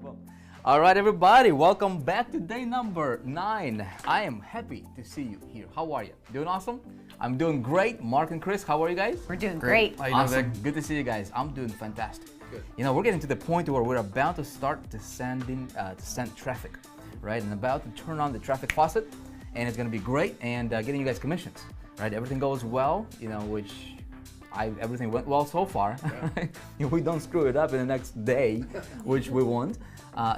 Well, all right, everybody, welcome back to day number 9. I am happy to see you here. How are you? Doing awesome? I'm doing great. Mark and Chris, how are you guys? We're doing great. How you Awesome. doing? Good to see you guys. I'm doing fantastic. Good. You know, we're getting to the point where we're about to start to send traffic, right? And about to turn on the traffic faucet, and it's going to be great, and getting you guys commissions, right? Everything goes well, you know, which everything went well so far. Yeah. If we don't screw it up in the next day, which we won't,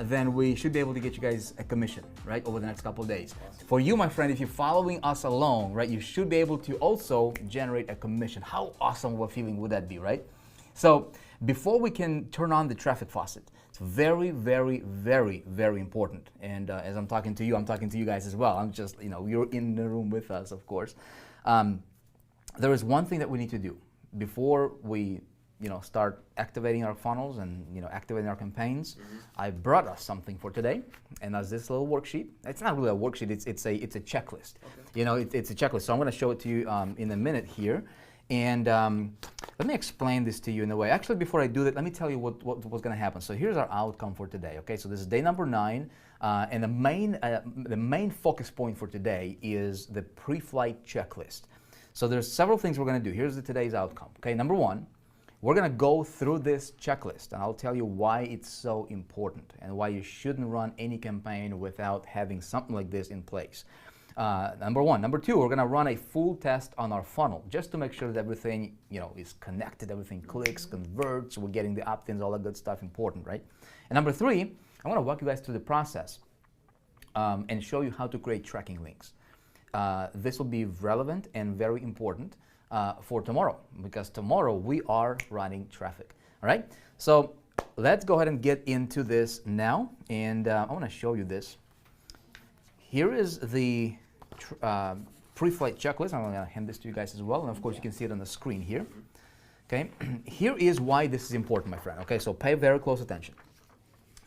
then we should be able to get you guys a commission, right, over the next couple of days. Awesome. For you, my friend, if you're following us along, right, you should be able to also generate a commission. How awesome of a feeling would that be, right? So before we can turn on the traffic faucet, it's very, very, very, very important. And as I'm talking to you, I'm talking to you guys as well. I'm just, you know, you're in the room with us, of course. There is one thing that we need to do before we, you know, start activating our funnels and, you know, activating our campaigns. I brought us something for today, and that's this little worksheet. It's not really a worksheet. It's a checklist. Okay. You know, it's a checklist. So I'm going to show it to you in a minute here. And let me explain this to you in a way. Actually, before I do that, let me tell you what's going to happen. So here's our outcome for today. Okay, so this is day number 9, and the main focus point for today is the pre-flight checklist. So there's several things we're going to do. Here's today's outcome. Okay, number 1, we're going to go through this checklist, and I'll tell you why it's so important and why you shouldn't run any campaign without having something like this in place. Number 1. Number 2, we're going to run a full test on our funnel just to make sure that everything, you know, is connected, everything clicks, converts, we're getting the opt-ins, all that good stuff, important, right? And number 3, I want to walk you guys through the process and show you how to create tracking links. This will be relevant and very important for tomorrow, because tomorrow we are running traffic. All right, so let's go ahead and get into this now, and I want to show you this. Here is the pre-flight checklist. I'm going to hand this to you guys as well, and of course you can see it on the screen here. Okay, here is why this is important, my friend. Okay, so pay very close attention.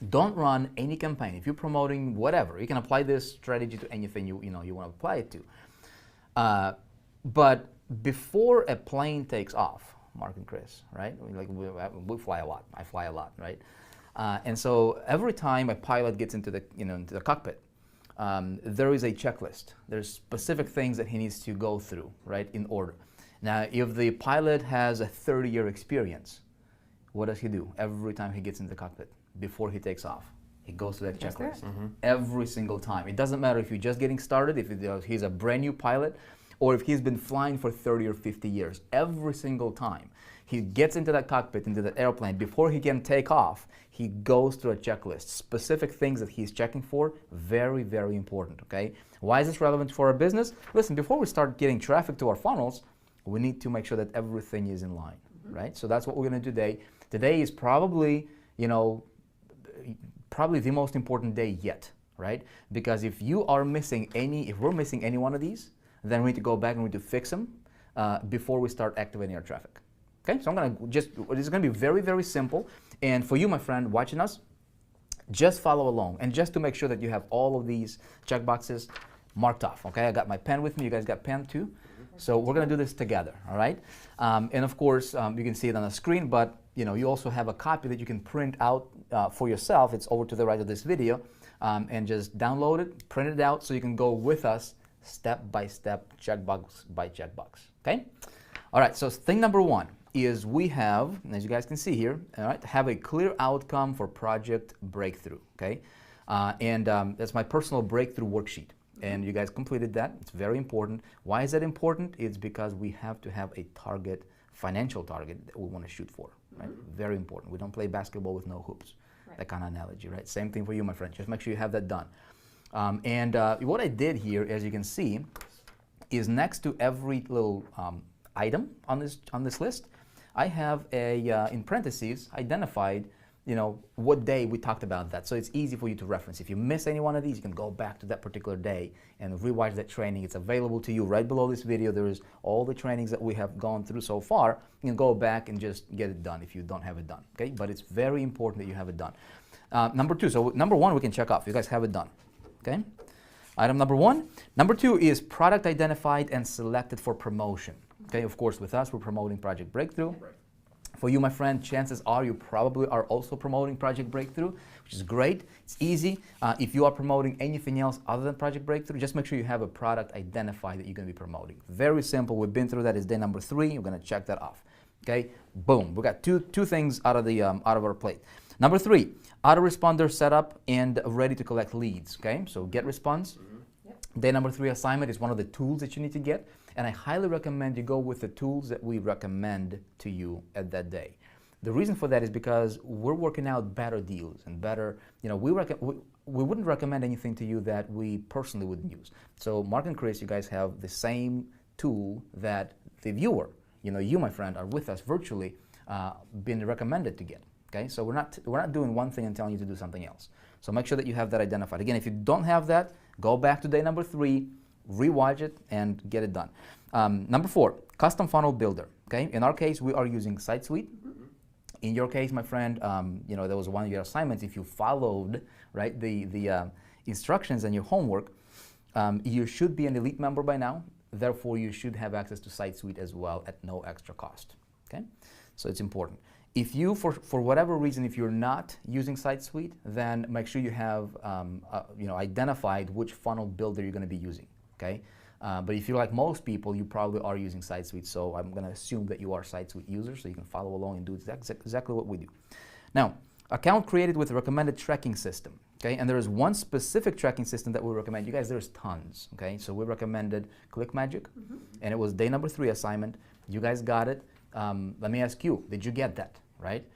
Don't run any campaign. If you're promoting whatever, you can apply this strategy to anything you want to apply it to. But before a plane takes off, Mark and Chris, right? We fly a lot. I fly a lot, right? And so every time a pilot gets into the cockpit, there is a checklist. There's specific things that he needs to go through, right, in order. Now, if the pilot has a 30-year experience, what does he do every time he gets into the cockpit? Before he takes off, he goes through that checklist every single time. It doesn't matter if you're just getting started, if he's a brand new pilot, or if he's been flying for 30 or 50 years. Every single time he gets into that cockpit, into that airplane, before he can take off, he goes through a checklist. Specific things that he's checking for, very, very important, okay? Why is this relevant for our business? Listen, before we start getting traffic to our funnels, we need to make sure that everything is in line, right? So that's what we're going to do today. Today is probably, you know, probably the most important day yet, right? Because if we're missing any one of these, then we need to go back and we need to fix them before we start activating our traffic. Okay, so this is going to be very, very simple. And for you, my friend, watching us, just follow along. And just to make sure that you have all of these checkboxes marked off, okay? I got my pen with me. You guys got pen too? So we're going to do this together, all right? And of course, you can see it on the screen, but you know, you also have a copy that you can print out for yourself. It's over to the right of this video, and just download it, print it out, so you can go with us step by step, checkbox by checkbox. Okay. All right. So thing number 1 is we have, as you guys can see here, all right, have a clear outcome for project breakthrough. Okay, and that's my personal breakthrough worksheet. And you guys completed that. It's very important. Why is that important? It's because we have to have a target, financial target that we want to shoot for. Right? Very important. We don't play basketball with no hoops. Right. That kind of analogy, right? Same thing for you, my friend. Just make sure you have that done. And what I did here, as you can see, is next to every little item on this list, I have a in parentheses identified, you know, what day we talked about that. So it's easy for you to reference. If you miss any one of these, you can go back to that particular day and rewatch that training. It's available to you right below this video. There is all the trainings that we have gone through so far. You can go back and just get it done if you don't have it done, okay? But it's very important that you have it done. Number 2, so number 1 we can check off. You guys have it done, okay? Item number 1. Number 2 is product identified and selected for promotion. Okay, of course, with us, we're promoting Project Breakthrough. Right. For you, my friend, chances are you probably are also promoting Project Breakthrough, which is great. It's easy. If you are promoting anything else other than Project Breakthrough, just make sure you have a product identified that you're going to be promoting. Very simple. We've been through that. It's day number 3. We're going to check that off. Okay, boom. We got two things out of the out of our plate. Number 3, autoresponder set up and ready to collect leads. Okay, so get response. Day number 3 assignment is one of the tools that you need to get, and I highly recommend you go with the tools that we recommend to you at that day. The reason for that is because we're working out better deals and better, you know, we wouldn't recommend anything to you that we personally wouldn't use. So Mark and Chris, you guys have the same tool that the viewer, you know, you, my friend, are with us virtually, been recommended to get. Okay, so we're not doing one thing and telling you to do something else. So make sure that you have that identified. Again, if you don't have that, go back to day number 3, rewatch it, and get it done. Number 4, custom funnel builder. Okay, in our case, we are using SiteSuite. In your case, my friend, you know, there was one of your assignments. If you followed right the instructions and your homework, you should be an elite member by now. Therefore, you should have access to SiteSuite as well at no extra cost. Okay, so it's important. If you, for whatever reason, if you're not using SiteSuite, then make sure you have you know, identified which funnel builder you're going to be using. Okay, but if you're like most people, you probably are using SiteSuite. So I'm going to assume that you are SiteSuite users, so you can follow along and do exactly what we do. Now, account created with a recommended tracking system. Okay, and there is one specific tracking system that we recommend. You guys, there's tons. Okay, so we recommended ClickMagick, and it was day number 3 assignment. You guys got it. Let me ask you, did you get that? Right?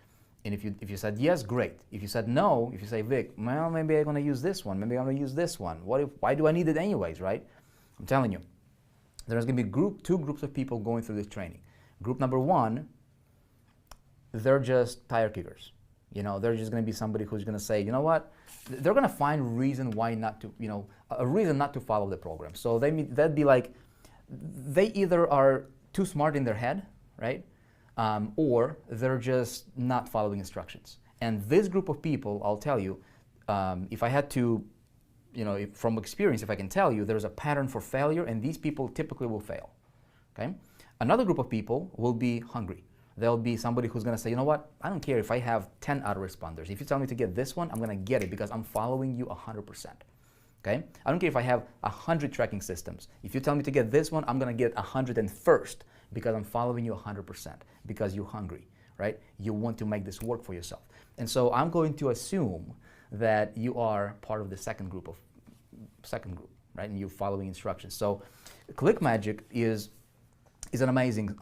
And if you said yes, great. If you said no, if you say, Vic, well, maybe I'm going to use this one. Maybe I'm going to use this one. Why do I need it anyways, right? I'm telling you, there's going to be two groups of people going through this training. Group number 1, they're just tire kickers. You know, they're just going to be somebody who's going to say, you know what? They're going to find reason why not to, you know, a reason not to follow the program. So that'd be like, they either are too smart in their head, right? Or they're just not following instructions. And this group of people, I'll tell you, if I had to, you know, from experience, if I can tell you, there's a pattern for failure, and these people typically will fail. Okay? Another group of people will be hungry. There'll be somebody who's going to say, you know what, I don't care if I have 10 autoresponders. If you tell me to get this one, I'm going to get it because I'm following you 100%. Okay? I don't care if I have 100 tracking systems. If you tell me to get this one, I'm going to get 101st. Because I'm following you 100%, because you're hungry, right? You want to make this work for yourself. And so I'm going to assume that you are part of the second group, right? And you're following instructions. So ClickMagick is an amazing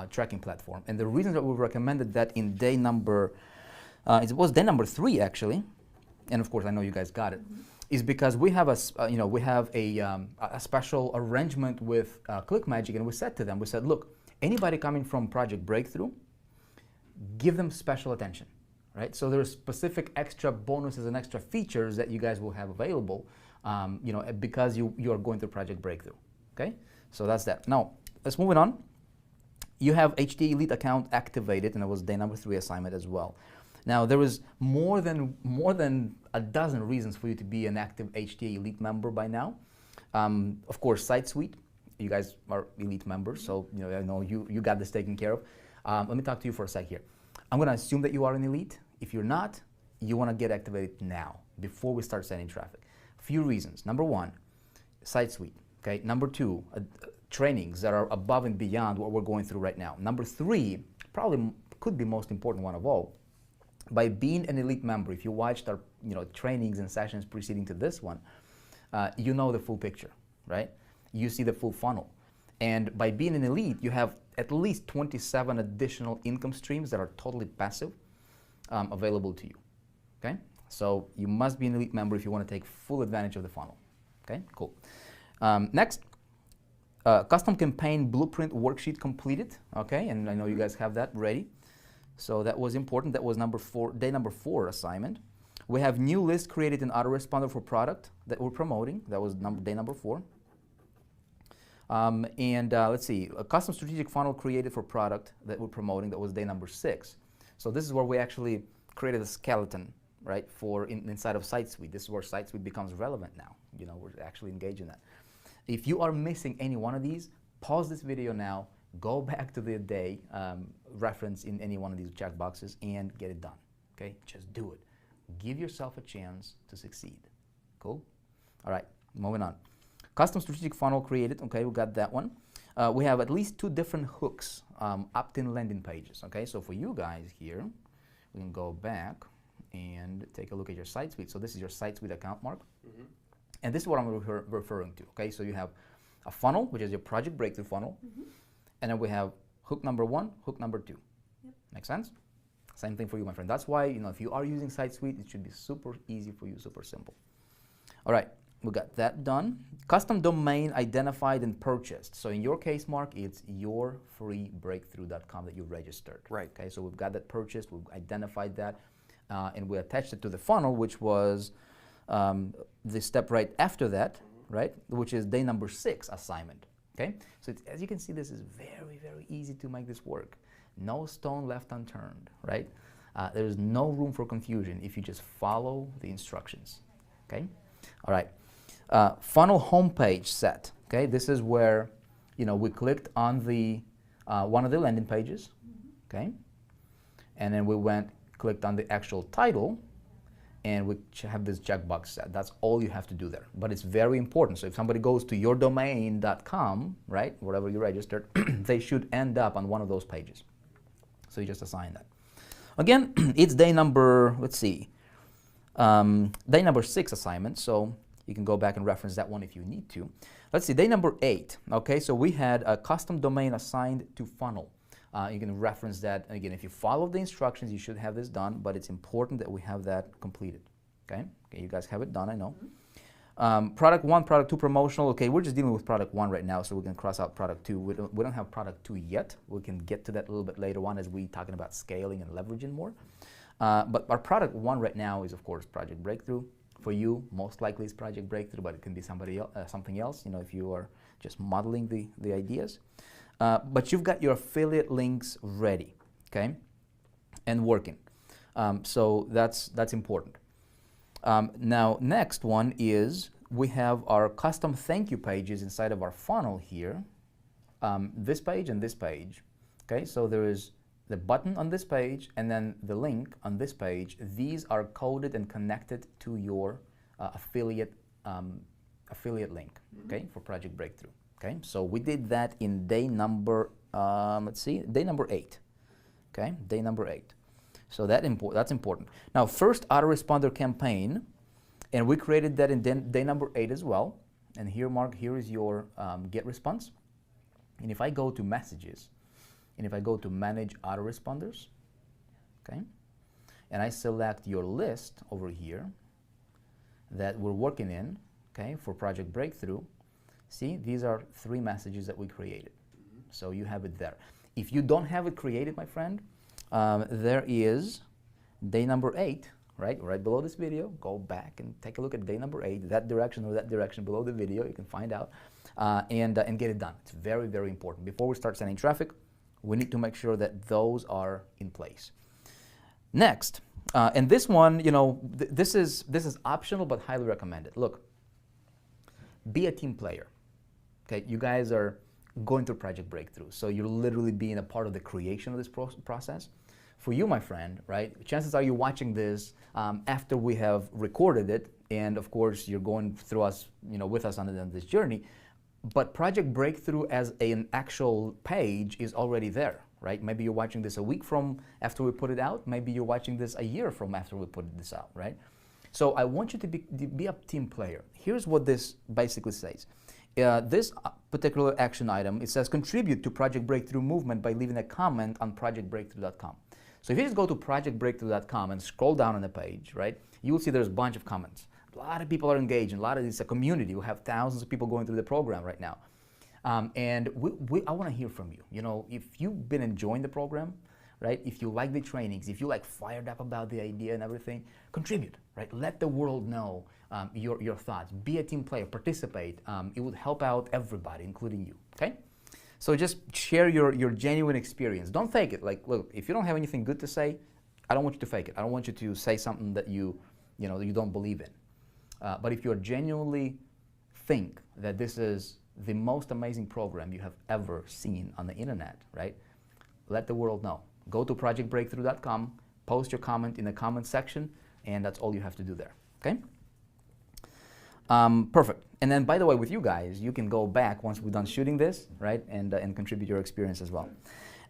tracking platform. And the reason that we recommended that in day number, it was day number 3 actually, and of course I know you guys got it, is because we have a special arrangement with ClickMagick, and we said to them, we said, look, anybody coming from Project Breakthrough, give them special attention, right? So there's specific extra bonuses and extra features that you guys will have available, you know, because you are going through Project Breakthrough, okay? So that's that. Now, let's move it on. You have HD Elite account activated, and it was day number 3 assignment as well. Now, there is more than a dozen reasons for you to be an active HTA Elite member by now. Of course, SiteSuite, you guys are Elite members, so you know, I know you got this taken care of. Let me talk to you for a sec here. I'm going to assume that you are an Elite. If you're not, you want to get activated now, before we start sending traffic. A few reasons. Number 1, SiteSuite. Okay. Number 2, trainings that are above and beyond what we're going through right now. Number 3, probably could be most important one of all. By being an Elite member, if you watched our trainings and sessions preceding to this one, you know the full picture, right? You see the full funnel. And by being an Elite, you have at least 27 additional income streams that are totally passive available to you, okay? So you must be an Elite member if you want to take full advantage of the funnel, okay? Cool. Next, custom campaign blueprint worksheet completed, okay? And I know you guys have that ready. So that was important. That was day number 4 assignment. We have new list created in autoresponder for product that we're promoting. That was day number 4. Let's see, a custom strategic funnel created for product that we're promoting. That was day number 6. So this is where we actually created a skeleton, right, for inside of SiteSuite. This is where SiteSuite becomes relevant now. You know, we're actually engaged in that. If you are missing any one of these, pause this video now, go back to the day reference in any one of these checkboxes and get it done. Okay, just do it. Give yourself a chance to succeed. Cool? All right, moving on. Custom strategic funnel created. Okay, we got that one. We have at least 2 different hooks, opt-in landing pages. Okay, so for you guys here, we can go back and take a look at your site suite. So this is your site suite account, Mark. Mm-hmm. And this is what I'm referring to. Okay, so you have a funnel, which is your project breakthrough funnel. Mm-hmm. And then we have hook number 1, hook number 2. Yep. Make sense? Same thing for you, my friend. That's why, if you are using site suite, it should be super easy for you, super simple. All right, we got that done. Custom domain identified and purchased. So in your case, Mark, it's yourfreebreakthrough.com that you registered. Right. Okay, so we've got that purchased, we've identified that, and we attached it to the funnel, which was the step right after that, right, which is day number 6 assignment. Okay, so as you can see, this is very, very easy to make this work. No stone left unturned, right? There's no room for confusion if you just follow the instructions. Okay, all right. Funnel homepage set. Okay, this is where we clicked on the one of the landing pages. Okay, and then we clicked on the actual title, and we have this checkbox set. That's all you have to do there. But it's very important. So if somebody goes to yourdomain.com, right, wherever you registered, they should end up on one of those pages. So you just assign that. Again, it's day number, let's see, day number 6 assignment. So you can go back and reference that one if you need to. Let's see, day number 8. Okay, so we had a custom domain assigned to funnel. You can reference that. Again, if you follow the instructions, you should have this done, but it's important that we have that completed. Okay, you guys have it done, I know. Product 1, product 2 promotional. Okay, we're just dealing with product 1 right now, so we can cross out product 2. We don't have product 2 yet. We can get to that a little bit later on as we talking about scaling and leveraging more. But our product 1 right now is, of course, Project Breakthrough. For you, most likely it's Project Breakthrough, but it can be something else, if you are just modeling the ideas. But you've got your affiliate links ready, okay, and working. So that's important. Now, next one is we have our custom thank you pages inside of our funnel here. This page and this page, okay. So there is the button on this page and then the link on this page. These are coded and connected to your affiliate link, okay, for Project Breakthrough. Okay, so we did that in day number, day number 8. Okay, day number 8. So that's important. Now, first autoresponder campaign, and we created that in day number 8 as well. And here, Mark, here is your get response. And if I go to messages, and if I go to manage autoresponders, okay, and I select your list over here that we're working in, okay, for Project Breakthrough. See, these are 3 messages that we created. So you have it there. If you don't have it created, my friend, there is day number 8, right below this video. Go back and take a look at day number 8, that direction or that direction below the video. You can find out and get it done. It's very, very important. Before we start sending traffic, we need to make sure that those are in place. Next, and this one, this is optional but highly recommended. Look, be a team player. Okay, you guys are going through Project Breakthrough, so you're literally being a part of the creation of this process. For you, my friend, right, chances are you're watching this after we have recorded it, and of course you're going through us, with us on this journey, but Project Breakthrough as an actual page is already there, right? Maybe you're watching this a week from after we put it out, maybe you're watching this a year from after we put this out, right? So I want you to be a team player. Here's what this basically says. This particular action item, it says contribute to Project Breakthrough movement by leaving a comment on projectbreakthrough.com. So if you just go to projectbreakthrough.com and scroll down on the page, right, you will see there's a bunch of comments. A lot of people are engaged, and it's a community. We have thousands of people going through the program right now. And I want to hear from you. If you've been enjoying the program, right, if you like the trainings, if you fired up about the idea and everything, contribute, right? Let the world know your thoughts. Be a team player, participate. It would help out everybody, including you, okay? So just share your genuine experience. Don't fake it. Look, if you don't have anything good to say, I don't want you to fake it. I don't want you to say something that you don't believe in. But if you genuinely think that this is the most amazing program you have ever seen on the internet, right? Let the world know. Go to projectbreakthrough.com, post your comment in the comment section, and that's all you have to do there, okay? Perfect. And then, by the way, with you guys, you can go back once we're done shooting this, right, and contribute your experience as well.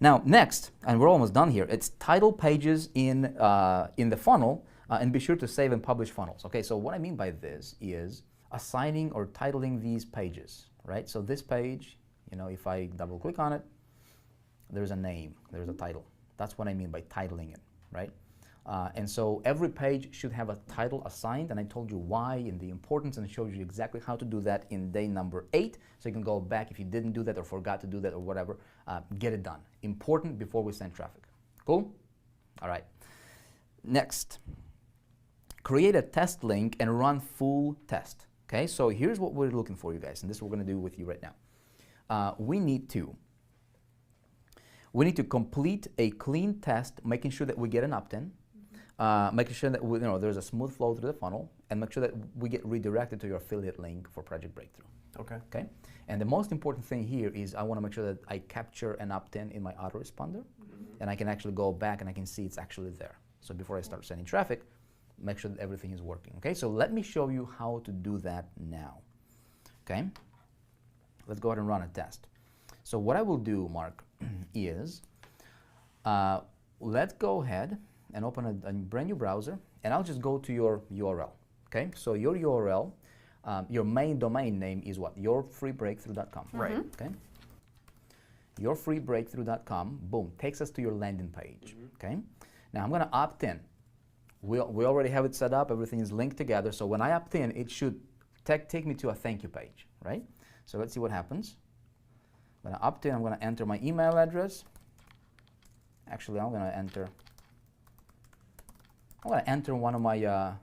Now, next, and we're almost done here, it's title pages in the funnel, and be sure to save and publish funnels. Okay, so what I mean by this is assigning or titling these pages, right? So this page, you know, if I double click on it, there's a name, there's a title. That's what I mean by titling it, right? And so every page should have a title assigned, and I told you why and the importance, and showed you exactly how to do that in day number 8. So you can go back if you didn't do that or forgot to do that or whatever, get it done. Important before we send traffic. Cool? All right. Next, create a test link and run full test. Okay, so here's what we're looking for, you guys, and this is what we're going to do with you right now. We need to complete a clean test, making sure that we get an opt-in, making sure that there's a smooth flow through the funnel, and make sure that we get redirected to your affiliate link for Project Breakthrough. Okay. Okay. And the most important thing here is I want to make sure that I capture an opt-in in my autoresponder, and I can actually go back and I can see it's actually there. So before I start sending traffic, make sure that everything is working. Okay. So let me show you how to do that now. Okay. Let's go ahead and run a test. So what I will do, Mark, is let's go ahead and open a brand new browser, and I'll just go to your URL. Okay, so your URL, your main domain name is what? Yourfreebreakthrough.com. Right. Okay. Yourfreebreakthrough.com. Boom, takes us to your landing page. Okay. Now I'm going to opt in. We already have it set up. Everything is linked together. So when I opt in, it should take me to a thank you page, right? So let's see what happens. I'm going to opt in. I'm going to enter my email address. Actually, I'm going to enter one of my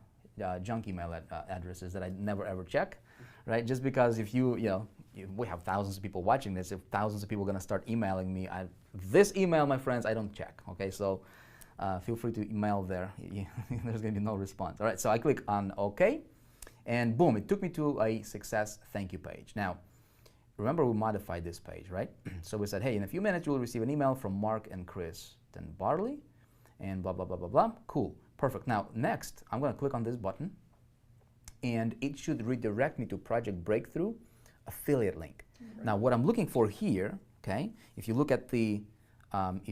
junk email addresses that I never ever check, right? Just because if we have thousands of people watching this, if thousands of people are going to start emailing me, this email, my friends, I don't check, okay? So feel free to email there. There's going to be no response. All right, so I click on OK, and boom, it took me to a success thank you page. Now, remember we modified this page, right? So we said, hey, in a few minutes you will receive an email from Mark and Kristen Barley, and blah, blah, blah, blah, blah. Cool, perfect. Now, next, I'm going to click on this button, and it should redirect me to Project Breakthrough affiliate link. Mm-hmm. Now, what I'm looking for here, okay, if you look at the, at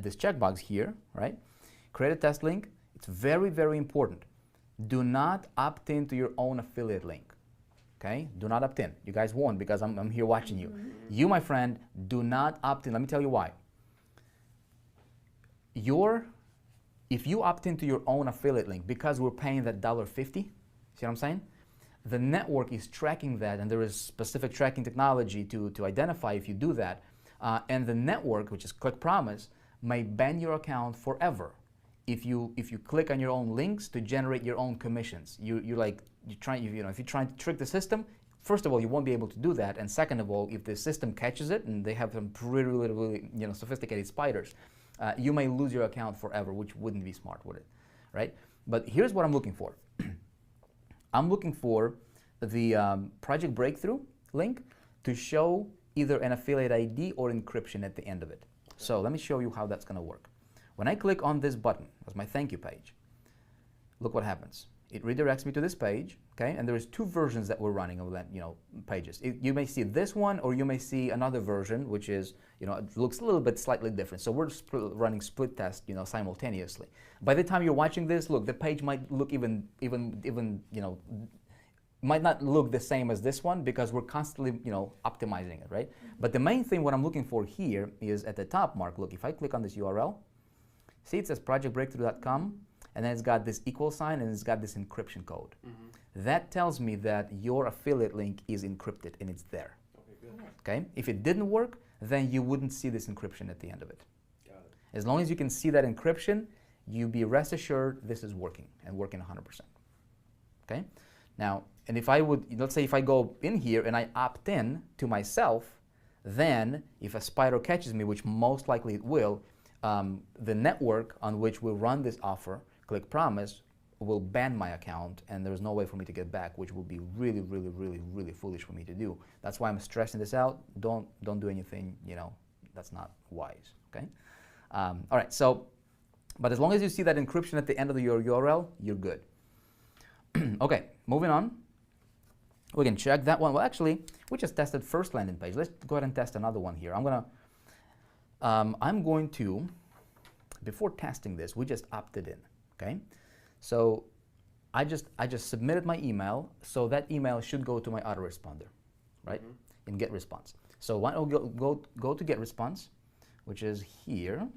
this checkbox here, right? Create a test link. It's very, very important. Do not opt into your own affiliate link. Okay? Do not opt in. You guys won't because I'm here watching you. You, my friend, do not opt in. Let me tell you why. If you opt into your own affiliate link, because we're paying that $1.50, see what I'm saying? The network is tracking that, and there is specific tracking technology to identify if you do that. And the network, which is Click Promise, may ban your account forever if you click on your own links to generate your own commissions. If you're trying to trick the system, first of all, you won't be able to do that, and second of all, if the system catches it, and they have some really sophisticated spiders, you may lose your account forever, which wouldn't be smart, would it? Right? But here's what I'm looking for. I'm looking for the Project Breakthrough link to show either an affiliate ID or encryption at the end of it. So let me show you how that's going to work. When I click on this button, that's my thank you page, look what happens. It redirects me to this page, okay? And there is 2 versions that we're running of that, pages. You may see this one, or you may see another version, which is, it looks a little bit slightly different. So we're running split test, simultaneously. By the time you're watching this, look, the page might look might not look the same as this one because we're constantly, optimizing it, right? But the main thing, what I'm looking for here is at the top, Mark. Look, if I click on this URL, see it says projectbreakthrough.com, and then it's got this equal sign and it's got this encryption code. Mm-hmm. That tells me that your affiliate link is encrypted and it's there. Okay, good. Okay? If it didn't work, then you wouldn't see this encryption at the end of it. Got it. As long as you can see that encryption, you be rest assured this is working and working 100%. Okay? Now, and if I would, let's say if I go in here and I opt in to myself, then if a spider catches me, which most likely it will, the network on which we run this offer, Click Promise, will ban my account and there's no way for me to get back, which will be really, really, really, really foolish for me to do. That's why I'm stressing this out. Don't do anything, you know, that's not wise, okay? All right, so, but as long as you see that encryption at the end of your URL, you're good. Okay, moving on. We can check that one. Well, actually, we just tested first landing page. Let's go ahead and test another one here. I'm going to, before testing this, we just opted in, okay? So I just submitted my email, so that email should go to my autoresponder, right? In get response. So why don't we go to get response, which is here. I'm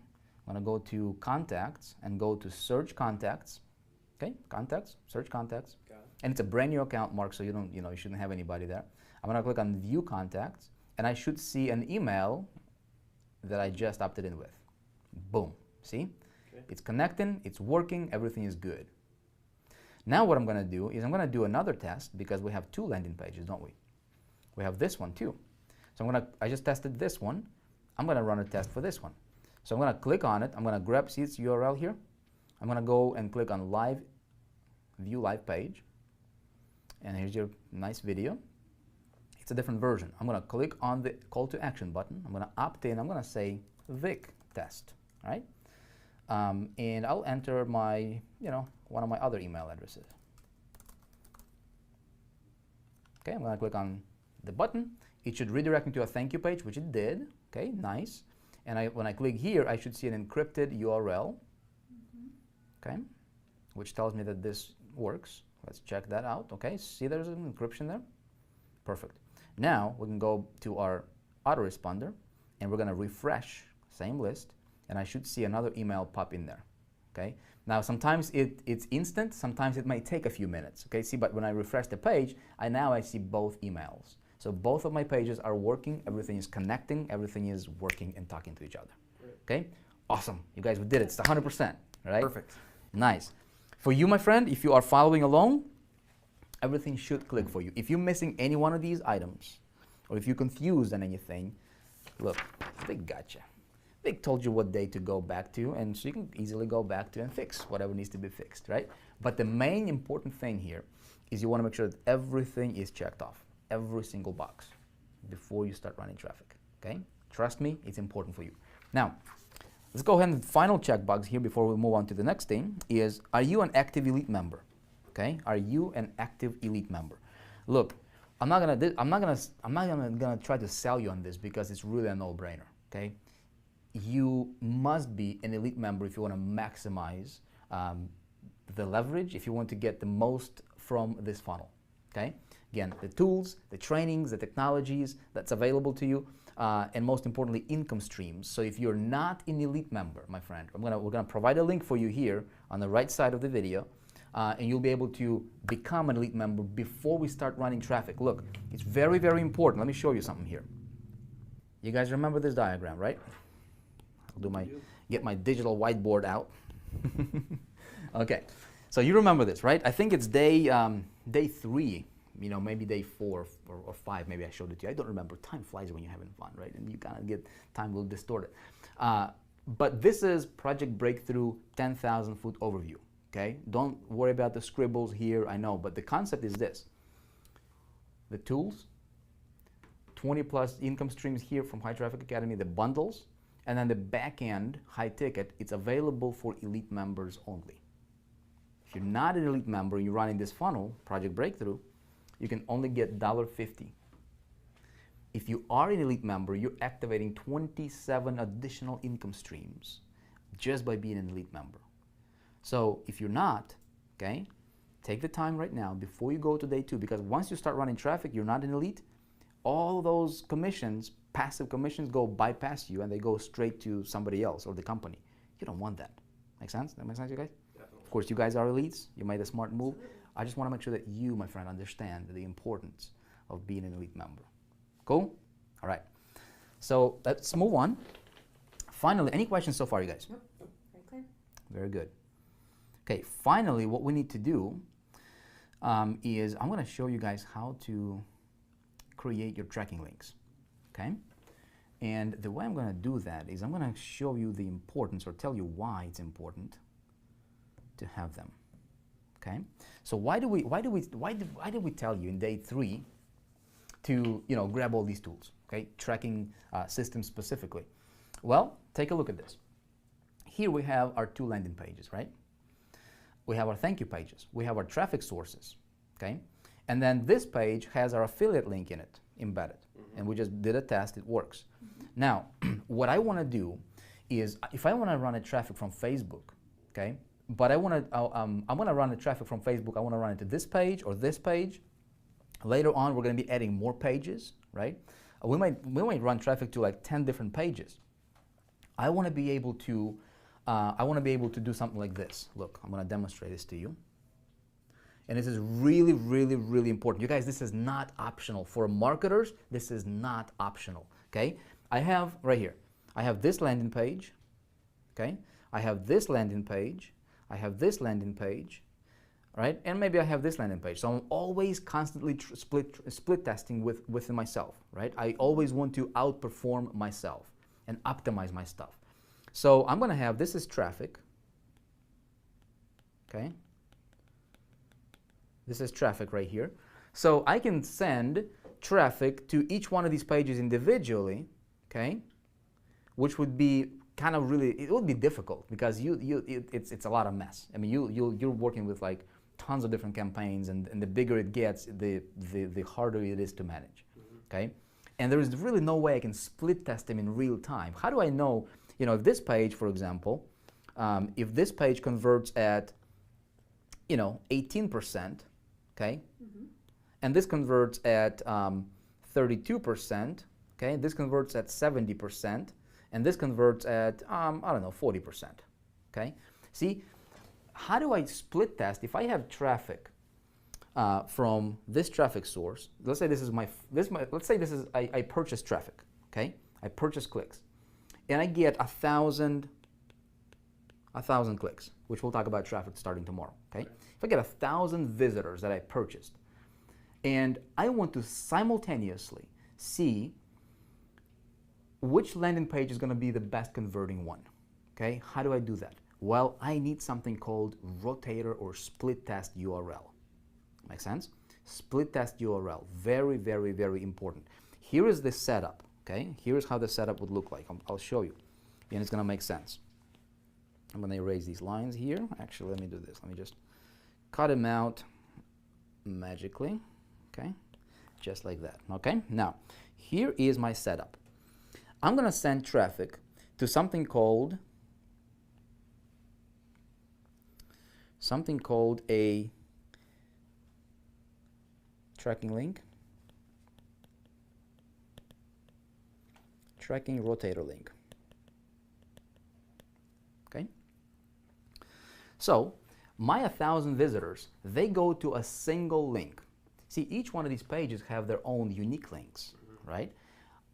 gonna go to contacts and go to search contacts. Okay, contacts, search contacts. And it's a brand new account, Mark, so you shouldn't have anybody there. I'm gonna click on view contacts, and I should see an email that I just opted in with. Boom, see? Okay. It's connecting, it's working, everything is good. Now what I'm gonna do is I'm gonna do another test because we have two landing pages, don't we? We have this one too. So I just tested this one. I'm gonna run a test for this one. So I'm gonna click on it, I'm gonna grab, see its URL here? I'm gonna go and click on live, view live page. And here's your nice video. It's a different version. I'm gonna click on the call to action button. I'm gonna opt in, I'm gonna say Vic test, all right? And I'll enter my, one of my other email addresses. Okay, I'm gonna click on the button. It should redirect me to a thank you page, which it did. Okay, nice. And when I click here, I should see an encrypted URL. Okay, which tells me that this works. Let's check that out. Okay, see there's an encryption there? Perfect. Now we can go to our autoresponder and we're gonna refresh, same list, and I should see another email pop in there. Okay, now sometimes it's instant, sometimes it might take a few minutes. Okay, see, but when I refresh the page, I see both emails. So both of my pages are working, everything is connecting, everything is working and talking to each other. Okay, awesome. You guys, we did it. It's 100%, right? Perfect. Nice. For you, my friend, if you are following along, everything should click for you. If you're missing any one of these items, or if you're confused on anything, look, Vic gotcha. Vic told you what day to go back to, and so you can easily go back to and fix whatever needs to be fixed, right? But the main important thing here is you want to make sure that everything is checked off, every single box, before you start running traffic, okay? Trust me, it's important for you. Now, let's go ahead and final checkbox here before we move on to the next thing is, are you an active elite member? Okay, are you an active elite member? Look, I'm not gonna try to sell you on this because it's really a no-brainer. Okay, you must be an elite member if you want to maximize the leverage, if you want to get the most from this funnel. Okay, again, the tools, the trainings, the technologies that's available to you. And most importantly, income streams. So if you're not an elite member, my friend, we're gonna provide a link for you here on the right side of the video, and you'll be able to become an elite member before we start running traffic. Look, it's very, very important. Let me show you something here. You guys remember this diagram, right? I'll get my digital whiteboard out. Okay, so you remember this, right? I think it's day 3. Maybe day 4 or 5, maybe I showed it to you. I don't remember. Time flies when you're having fun, right? And you kind of get, time will distort it. But this is Project Breakthrough 10,000 foot overview, okay? Don't worry about the scribbles here, I know, but the concept is this. The tools, 20 plus income streams here from High Traffic Academy, the bundles, and then the back end, high ticket, it's available for elite members only. If you're not an elite member and you're running this funnel, Project Breakthrough, you can only get $1.50. If you are an elite member, you're activating 27 additional income streams just by being an elite member. So if you're not, okay, take the time right now before you go to day 2, because once you start running traffic, you're not an elite, all those commissions, passive commissions, go bypass you and they go straight to somebody else or the company. You don't want that. Make sense? That makes sense, you guys? Definitely. Of course, you guys are elites. You made a smart move. I just want to make sure that you, my friend, understand the importance of being an elite member. Cool? All right. So let's move on. Finally, any questions so far, you guys? Nope. Very clear. Very good. Okay, finally, what we need to do is I'm going to show you guys how to create your tracking links. Okay? And the way I'm going to do that is I'm going to show you the importance or tell you why it's important to have them. Okay, so why did we tell you in day 3 to grab all these tools? Okay, tracking systems specifically. Well, take a look at this. Here we have our 2 landing pages, right? We have our thank you pages. We have our traffic sources, okay? And then this page has our affiliate link in it, embedded. And we just did a test, it works. Now, what I want to do is, if I want to run a traffic from Facebook, okay, but I want to run the traffic from Facebook, I want to run it to this page or this page. Later on, we're going to be adding more pages, right? We might run traffic to like 10 different pages. I want to be able to do something like this. Look, I'm going to demonstrate this to you. And this is really, really, really important. You guys, this is not optional. For marketers, this is not optional, okay? I have right here, I have this landing page, okay? I have this landing page. I have this landing page, right? And maybe I have this landing page. So I'm always constantly split testing within myself, right? I always want to outperform myself and optimize my stuff. So I'm going to have, this is traffic, okay? This is traffic right here. So I can send traffic to each one of these pages individually, okay? Which would be kind of really, it would be difficult because it's a lot of mess. I mean, you're working with like tons of different campaigns, and the bigger it gets, the harder it is to manage, okay? And there is really no way I can split test them in real time. How do I know, if this page, for example, if this page converts at, 18%, okay? And this converts at 32%, okay? This converts at 70%, and this converts at, 40%, okay? See, how do I split test if I have traffic from this traffic source? Let's say this is I purchase traffic, okay? I purchase clicks, and I get 1,000 clicks, which we'll talk about traffic starting tomorrow, okay? If I get 1,000 visitors that I purchased, and I want to simultaneously see which landing page is going to be the best converting one, okay? How do I do that? Well, I need something called rotator or split test URL. Make sense? Split test URL, very, very, very important. Here is the setup, okay? Here's how the setup would look like. I'll show you, and it's going to make sense. I'm going to erase these lines here. Actually, let me do this. Let me just cut them out magically, okay? Just like that, okay? Now, here is my setup. I'm going to send traffic to something called a tracking link, tracking rotator link. Okay? So, my 1,000 visitors, they go to a single link. See, each one of these pages have their own unique links, right?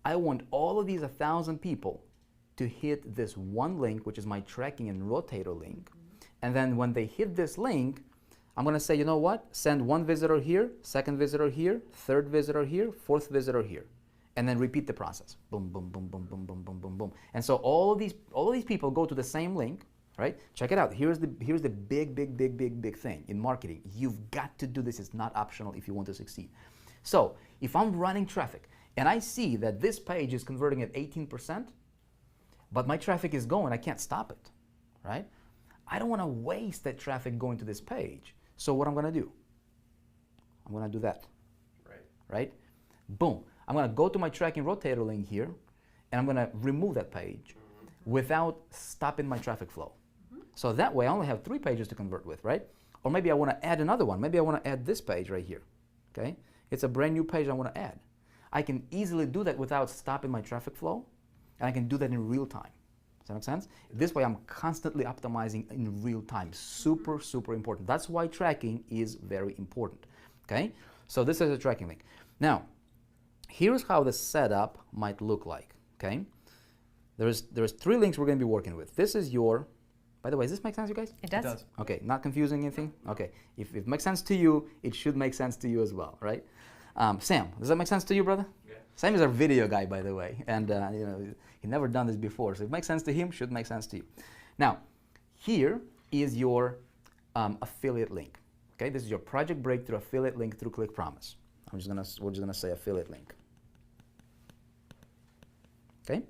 I want all of these 1,000 people to hit this one link, which is my tracking and rotator link. And then when they hit this link, I'm going to say, you know what? Send one visitor here, second visitor here, third visitor here, fourth visitor here. And then repeat the process. Boom, boom, boom, boom, boom, boom, boom, boom, boom. And so all of these people go to the same link, right? Check it out. Here's the big thing in marketing. You've got to do this. It's not optional if you want to succeed. So if I'm running traffic and I see that this page is converting at 18%, but my traffic is going, I can't stop it, right? I don't want to waste that traffic going to this page. So what I'm going to do? I'm going to do that. Right? Boom. I'm going to go to my tracking rotator link here, and I'm going to remove that page without stopping my traffic flow. So that way I only have 3 pages to convert with, right? Or maybe I want to add another one. Maybe I want to add this page right here. Okay? It's a brand new page I want to add. I can easily do that without stopping my traffic flow, and I can do that in real time. Does that make sense? This way I'm constantly optimizing in real time. Super, super important. That's why tracking is very important. Okay? So this is a tracking link. Now, here's how the setup might look like. Okay? There's 3 links we're going to be working with. This is your, by the way, does this make sense, you guys? It does. It does. Okay, not confusing anything? Okay. If it makes sense to you, it should make sense to you as well, right? Sam, does that make sense to you, brother? Yeah. Sam is our video guy, by the way, and he never done this before, so if it makes sense to him, should make sense to you. Now, here is your affiliate link. Okay, this is your project breakthrough affiliate link through Click Promise. We're just gonna say affiliate link. Okay,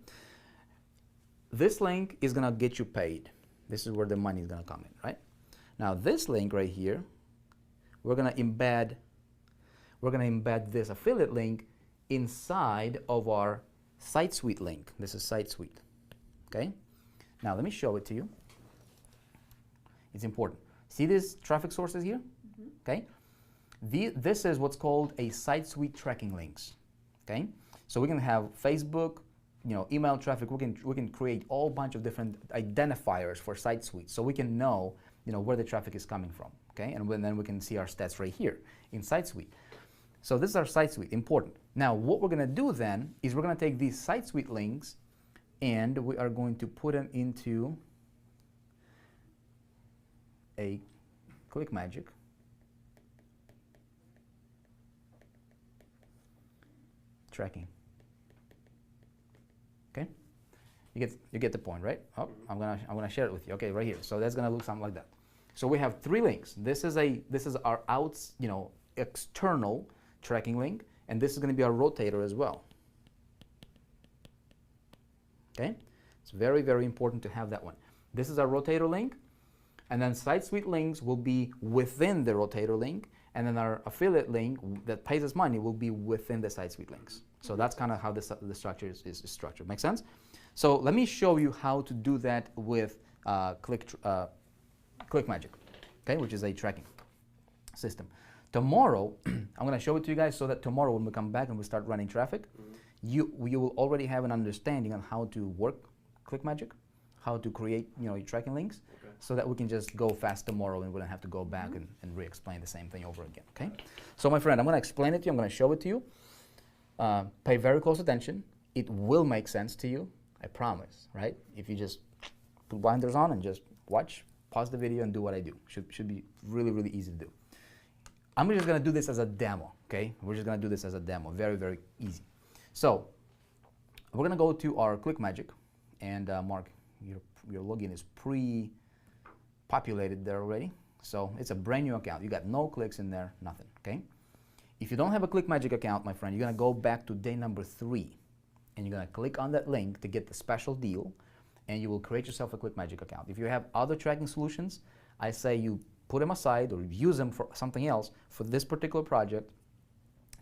this link is gonna get you paid. This is where the money is gonna come in, right? Now this link right here, we're gonna embed this affiliate link inside of our Site Suite link. This is Site Suite. Okay, now let me show it to you. It's important. See these traffic sources here? Okay, this is what's called a Site Suite tracking links. Okay, so we can have Facebook, email traffic. We can create all bunch of different identifiers for Site Suite, so we can know where the traffic is coming from. Okay, and then we can see our stats right here in Site Suite. So this is our Site Suite, important. Now what we're gonna do then is we're gonna take these Site Suite links and we are going to put them into a ClickMagick tracking. Okay, you get the point, right? Oh, I'm gonna share it with you. Okay, right here. So that's gonna look something like that. So we have 3 links. This is our external tracking link, and this is going to be our rotator as well. Okay, it's very, very important to have that one. This is our rotator link, and then Site Suite links will be within the rotator link, and then our affiliate link that pays us money will be within the Site Suite links. So that's kind of how the structure is structured. Make sense? So let me show you how to do that with ClickMagick, okay, which is a tracking system. Tomorrow, I'm going to show it to you guys so that tomorrow when we come back and we start running traffic, you will already have an understanding on how to work ClickMagick, how to create your tracking links, so that we can just go fast tomorrow and we don't have to go back and re-explain the same thing over again. Okay. So my friend, I'm going to explain it to you. I'm going to show it to you. Pay very close attention. It will make sense to you. I promise. Right? If you just put blinders on and just watch, pause the video, and do what I do. Should be really, really easy to do. I'm just going to do this as a demo, okay? We're just going to do this as a demo. Very, very easy. So we're going to go to our ClickMagick, and Mark, your login is pre-populated there already. So it's a brand new account. You got no clicks in there, nothing, okay? If you don't have a ClickMagick account, my friend, you're going to go back to day number 3, and you're going to click on that link to get the special deal, and you will create yourself a ClickMagick account. If you have other tracking solutions, I say you put them aside or use them for something else. For this particular project,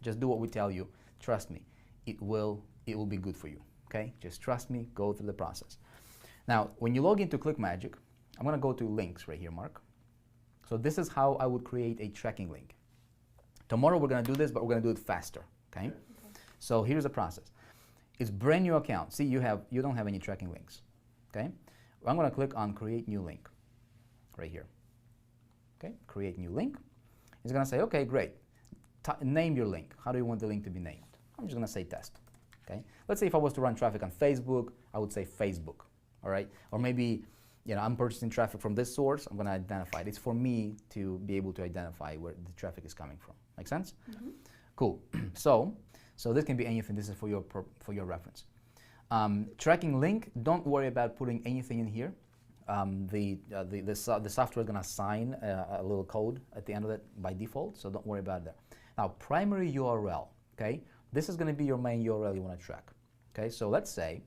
just do what we tell you. Trust me, it will be good for you, okay? Just trust me, go through the process. Now, when you log into ClickMagick, I'm going to go to links right here, Mark. So this is how I would create a tracking link. Tomorrow we're going to do this, but we're going to do it faster, okay? So here's the process. It's brand new account. See, you don't have any tracking links, okay? I'm going to click on create new link right here. Okay, create new link. It's going to say, okay, great. Name your link. How do you want the link to be named? I'm just going to say test. Okay. Let's say if I was to run traffic on Facebook, I would say Facebook. All right. Or maybe, I'm purchasing traffic from this source. I'm going to identify it. It's for me to be able to identify where the traffic is coming from. Make sense? Mm-hmm. Cool. So this can be anything. This is for your reference. Tracking link. Don't worry about putting anything in here. The software is going to assign a little code at the end of it by default, so don't worry about that. Now, primary URL, okay? This is going to be your main URL you want to track, okay? So let's say,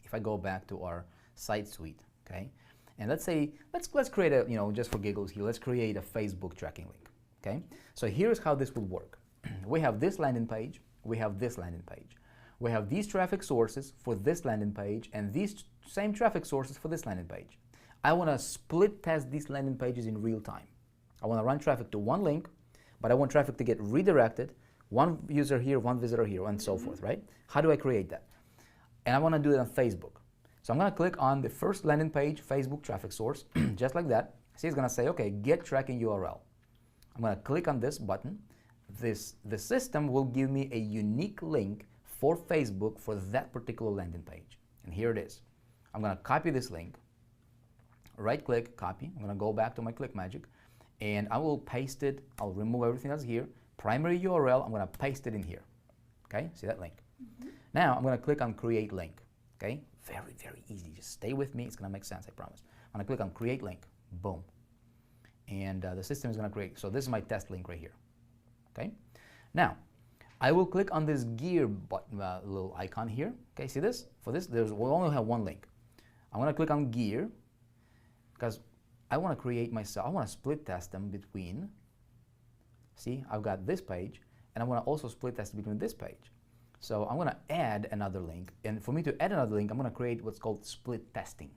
if I go back to our Site Suite, okay? And let's say, let's create a, just for giggles here, let's create a Facebook tracking link, okay? So here's how this would work. We have this landing page, we have this landing page. We have these traffic sources for this landing page and these same traffic sources for this landing page. I want to split test these landing pages in real time. I want to run traffic to one link, but I want traffic to get redirected, one user here, one visitor here, and so forth, right? How do I create that? And I want to do it on Facebook. So I'm going to click on the first landing page, Facebook traffic source, just like that. See, it's going to say, okay, get tracking URL. I'm going to click on this button. The system will give me a unique link for Facebook for that particular landing page. And here it is. I'm going to copy this link, right click, copy. I'm going to go back to my ClickMagick and I will paste it. I'll remove everything that's here. Primary URL, I'm going to paste it in here. Okay, see that link? Mm-hmm. Now I'm going to click on create link. Okay, very, very easy. Just stay with me. It's going to make sense, I promise. I'm going to click on create link. Boom. and the system is going to create. So this is my test link right here. Okay. Now, I will click on this gear button, little icon here. Okay, see this? For this, we only have one link. I'm going to click on gear because I want to create myself. I want to split test them between. See, I've got this page, and I want to also split test between this page. So I'm going to add another link, and for me to add another link, I'm going to create what's called split testing.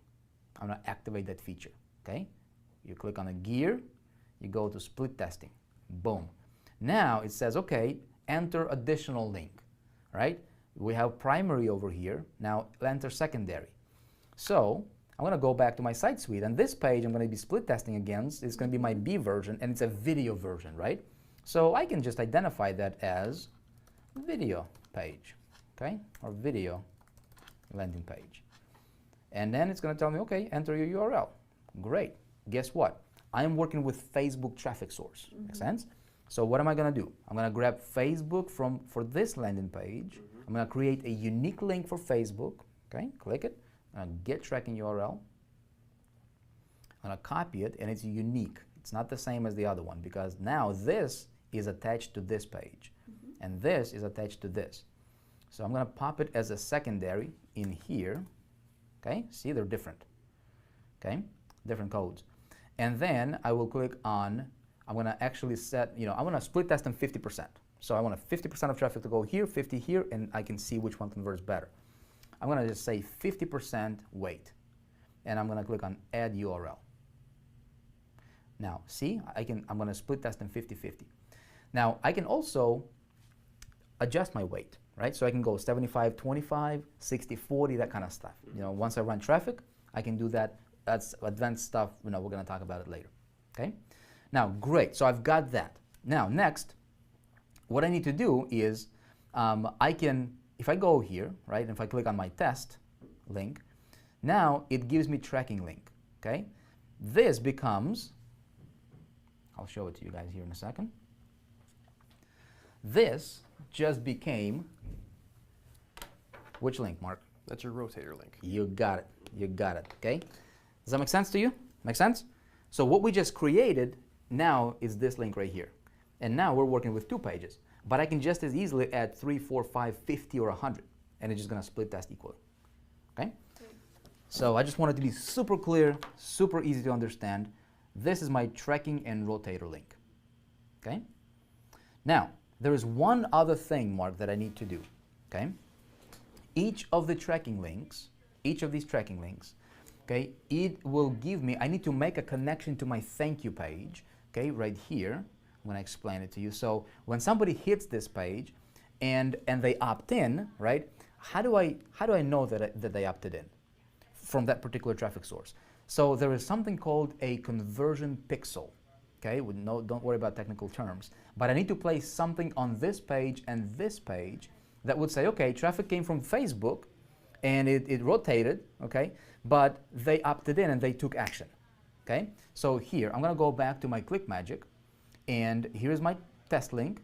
I'm going to activate that feature. Okay, you click on the gear, you go to split testing. Boom. Now it says, okay, enter additional link, right? We have primary over here. Now enter secondary. So I'm going to go back to my site suite, and this page I'm going to be split testing against. It's going to be my B version, and it's a video version, right? So I can just identify that as video page, okay, or video landing page. And then it's going to tell me, okay, enter your URL. Great. Guess what? I'm working with Facebook traffic source. Make sense? So what am I going to do? I'm going to grab Facebook for this landing page. I'm going to create a unique link for Facebook. Okay, click it. I'm going to get tracking URL. I'm going to copy it, and it's unique. It's not the same as the other one because now this is attached to this page, and this is attached to this. So I'm going to pop it as a secondary in here. Okay, see, they're different. Okay, different codes. And then I will click on, I'm going to actually set, I'm going to split test them 50%. So I want 50% of traffic to go here, 50 here, and I can see which one converts better. I'm going to just say 50% weight, and I'm going to click on add URL. Now, see, I'm going to split test them 50-50. Now, I can also adjust my weight, right? So I can go 75-25, 60-40, that kind of stuff. Once I run traffic, I can do that. That's advanced stuff. We're going to talk about it later. Okay? Now, great. So I've got that. Now, next, what I need to do is if I go here, right, and if I click on my test link, now it gives me tracking link. Okay? This becomes, I'll show it to you guys here in a second. This just became, which link, Mark? That's your rotator link. You got it. You got it. Okay? Does that make sense to you? Make sense? So what we just created now is this link right here. And now we're working with 2 pages. But I can just as easily add 3, 4, 5, 50, or 100. And it's just going to split test equally. Okay? So I just wanted to be super clear, super easy to understand. This is my tracking and rotator link. Okay? Now, there is one other thing, Mark, that I need to do. Okay? Each of the tracking links, each of these tracking links, okay, it will give me, I need to make a connection to my thank you page, okay, right here. I'm going to explain it to you. So when somebody hits this page and they opt in, right, how do I know that they opted in from that particular traffic source? So there is something called a conversion pixel, okay, don't worry about technical terms, but I need to place something on this page and this page that would say, okay, traffic came from Facebook and it rotated, okay, but they opted in and they took action, okay? So here, I'm gonna go back to my Click Magic, and here's my test link.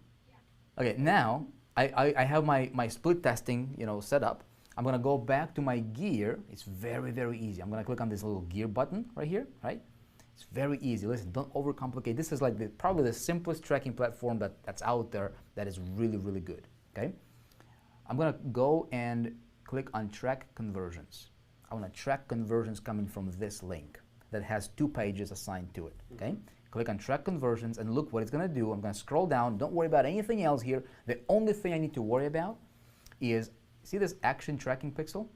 Okay, now I have my split testing, set up. I'm gonna go back to my gear. It's very, very easy. I'm gonna click on this little gear button right here, right? It's very easy. Listen, don't overcomplicate. This is like probably the simplest tracking platform that's out there that is really, really good, okay? I'm gonna go and click on track conversions. I want to track conversions coming from this link that has 2 pages assigned to it, okay? Click on track conversions and look what it's going to do. I'm going to scroll down. Don't worry about anything else here. The only thing I need to worry about is, see this action tracking pixel?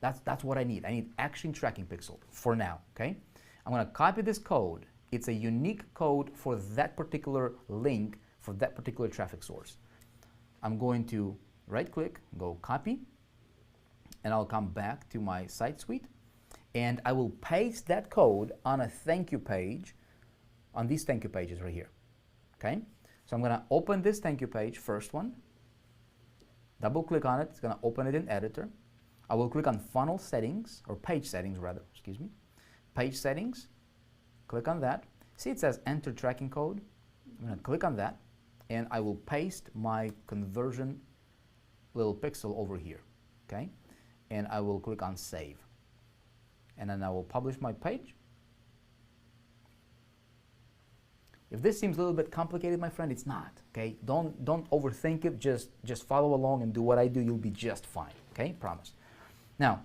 That's what I need. I need action tracking pixel for now, okay? I'm going to copy this code. It's a unique code for that particular link, for that particular traffic source. I'm going to right-click, go copy, and I'll come back to my site suite, and I will paste that code on a thank you page, on these thank you pages right here, okay? So I'm gonna open this thank you page, first one, double click on it, it's gonna open it in editor. I will click on funnel settings, or page settings rather, excuse me. Page settings, click on that. See it says enter tracking code. I'm gonna click on that, and I will paste my conversion little pixel over here, okay? And I will click on save. And then I will publish my page. If this seems a little bit complicated, my friend, it's not, okay? Don't overthink it, just follow along and do what I do, you'll be just fine, okay? Promise. Now,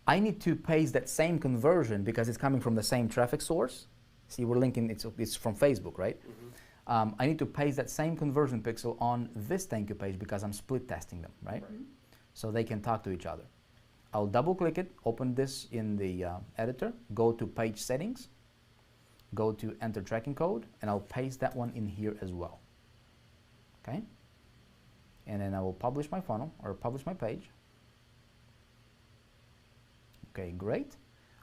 I need to paste that same conversion because it's coming from the same traffic source. See, we're linking, it's from Facebook, right? Mm-hmm. I need to paste that same conversion pixel on this thank you page because I'm split testing them, right? So they can talk to each other. I'll double click it, open this in the editor, go to page settings, go to enter tracking code, and I'll paste that one in here as well, okay? And then I will publish my funnel or publish my page. Okay, great.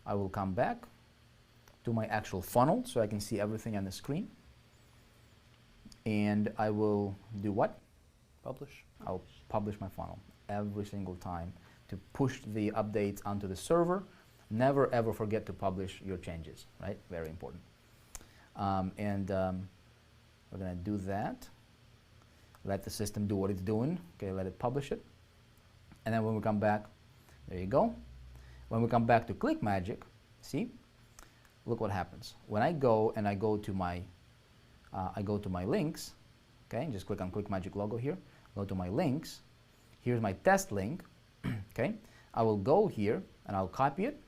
I will come back to my actual funnel so I can see everything on the screen. And I will do what? Publish. I'll publish my funnel every single time to push the updates onto the server. Never ever forget to publish your changes, right? Very important. We're gonna do that. Let the system do what it's doing. Okay, let it publish it. And then when we come back, there you go. When we come back to ClickMagick, see, look what happens. When I go and I go to my links, okay, just click on ClickMagick logo here, go to my links, here's my test link, okay, I will go here and I'll copy it,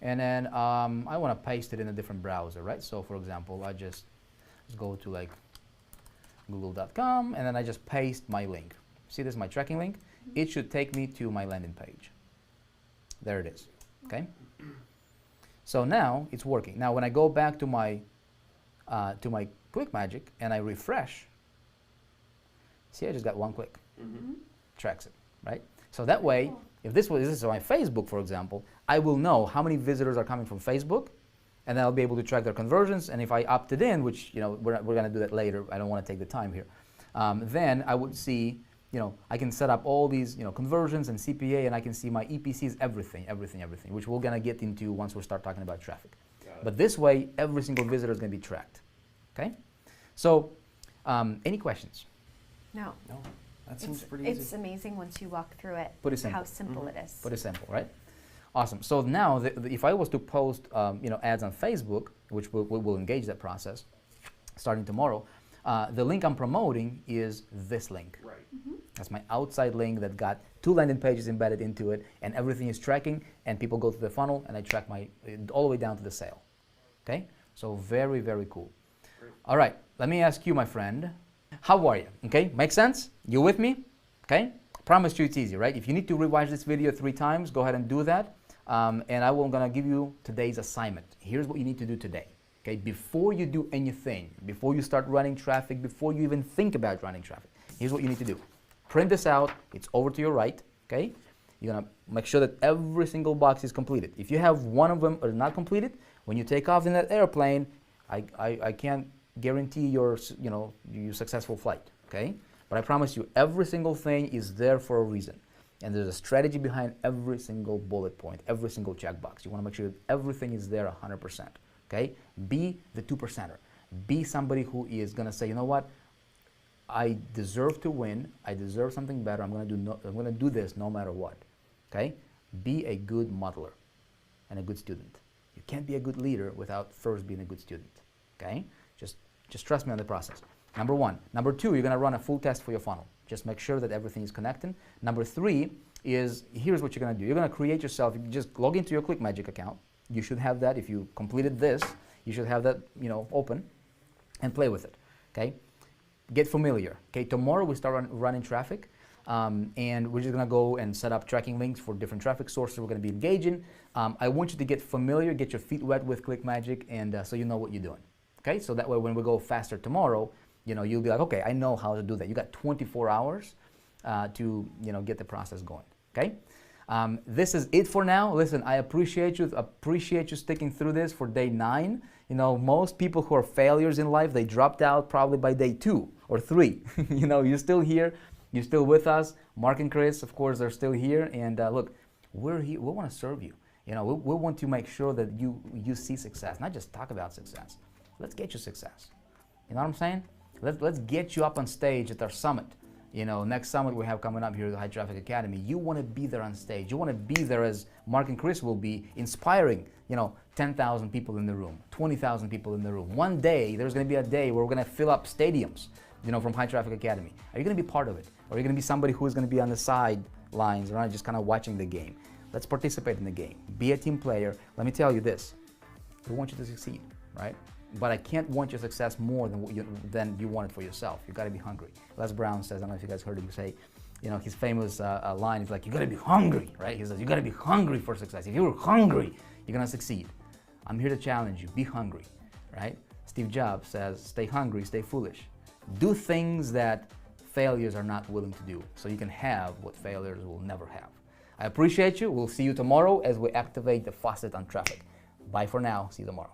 and then I want to paste it in a different browser, right? So for example, I just go to like google.com and then I just paste my link. See, this is my tracking link. It should take me to my landing page. There it is, okay? So now it's working. Now when I go back to my ClickMagick and I refresh, see, I just got one click. Tracks it, right? So that way, if this is my Facebook, for example, I will know how many visitors are coming from Facebook, and then I'll be able to track their conversions. And if I opted in, which we're going to do that later, I don't want to take the time here, then I would see, I can set up all these, conversions and CPA, and I can see my EPCs, everything, which we're going to get into once we start talking about traffic. But this way, every single visitor is going to be tracked. Okay? So, any questions? No. No, that seems pretty easy. It's amazing once you walk through it, Pretty simple. how simple it is. Pretty simple, right? Awesome. So now, if I was to post, ads on Facebook, which we'll engage that process starting tomorrow, the link I'm promoting is this link. Right. That's my outside link that got 2 landing pages embedded into it, and everything is tracking, and people go to the funnel, and I track all the way down to the sale. Okay? So very, very cool. Great. All right, let me ask you, my friend, how are you? Okay, make sense? You with me? Okay? Promise you it's easy, right? If you need to rewatch this video 3 times, go ahead and do that. And I'm gonna give you today's assignment. Here's what you need to do today. Okay, before you do anything, before you start running traffic, before you even think about running traffic, here's what you need to do. Print this out, it's over to your right, okay? You're gonna make sure that every single box is completed. If you have one of them or not completed, when you take off in that airplane, I can't guarantee your successful flight, okay? But I promise you, every single thing is there for a reason. And there's a strategy behind every single bullet point, every single checkbox. You wanna make sure that everything is there 100%. Okay? Be the 2%er. Be somebody who is going to say, you know what? I deserve to win. I deserve something better. I'm going to do this no matter what. Okay? Be a good modeler and a good student. You can't be a good leader without first being a good student. Okay? Just trust me on the process. Number 1. Number 2, you're going to run a full test for your funnel. Just make sure that everything is connected. Number 3 is, here's what you're going to do. You're going to create yourself. You just log into your ClickMagick account. You should have that. If you completed this, you should have that, open and play with it, okay? Get familiar, okay? Tomorrow we start running traffic, and we're just gonna go and set up tracking links for different traffic sources we're gonna be engaging. I want you to get familiar, get your feet wet with ClickMagick, and so you know what you're doing, okay? So that way when we go faster tomorrow, you'll be like, okay, I know how to do that. You got 24 hours to, get the process going, okay? This is it for now. Listen, I appreciate you sticking through this for day 9. Most people who are failures in life, they dropped out probably by day 2 or 3. You're still here. You're still with us. Mark and Chris, of course, are still here. And look, we're here. We want to serve you. We want to make sure that you see success, not just talk about success. Let's get you success. You know what I'm saying? Let's get you up on stage at our summit. Next summit we have coming up here at the High Traffic Academy, you want to be there on stage. You want to be there as Mark and Chris will be, inspiring, 10,000 people in the room, 20,000 people in the room. One day, there's going to be a day where we're going to fill up stadiums, from High Traffic Academy. Are you going to be part of it? Or are you going to be somebody who's going to be on the sidelines, right, just kind of watching the game? Let's participate in the game. Be a team player. Let me tell you this. We want you to succeed, right? But I can't want your success more than you want it for yourself. You got to be hungry. Les Brown says, I don't know if you guys heard him say, his famous line is like, you got to be hungry, right? He says, you got to be hungry for success. If you're hungry, you're going to succeed. I'm here to challenge you. Be hungry, right? Steve Jobs says, stay hungry, stay foolish. Do things that failures are not willing to do, so you can have what failures will never have. I appreciate you. We'll see you tomorrow as we activate the faucet on traffic. Bye for now. See you tomorrow.